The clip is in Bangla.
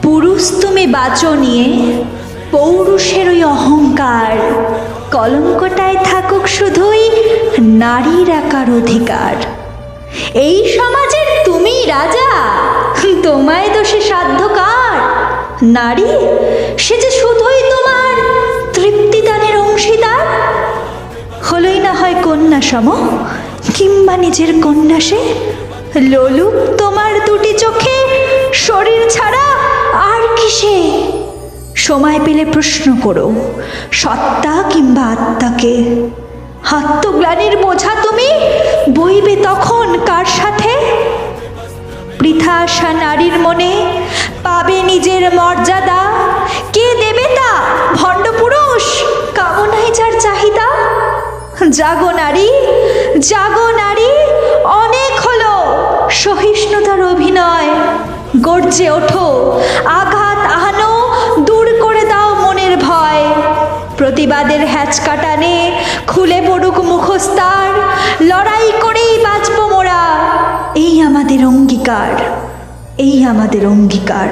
পুরুষ তুমি বাঁচো নিয়ে পৌরুষের ওই অহংকার, কলঙ্কটায় থাকুক শুধুই নারীর একার অধিকার। এই সমাজের তুমি রাজা, তোমায় দোষে সাধ্য কার? নারী সে যে শুধুই তোমার তৃপ্তিদানের অংশীদার। হলই না হয় কন্যা সম, কিংবা নিজের কন্যা সে, লোলুপ তোমার দুটি চোখে শরীর ছাড়া আর কিসে? সময় পেলে প্রশ্ন করো সত্তা কিংবা আত্মাকে, আত্মগ্লানির বোঝা তুমি বইবে তখন কার সাথে? বৃথা আশা নারীর মনে পাবে নিজের মর্যাদা, কে দেবে তা? ভণ্ড পুরুষ, কামনায় যার চাহিদা। জাগো নারী, জাগো নারী, অনেক হলো সহিষ্ণুতার অভিনয়। গর্জে ওঠো, আঘাত আহানো, দূর করে দাও মনের ভয়। প্রতিবাদের হ্যাচকা টানে খুলে পড়ুক মুখস্তার, লড়াই করেই বাঁচব মোরা। এই আমাদের অঙ্গীকার, এই আমাদের অঙ্গীকার।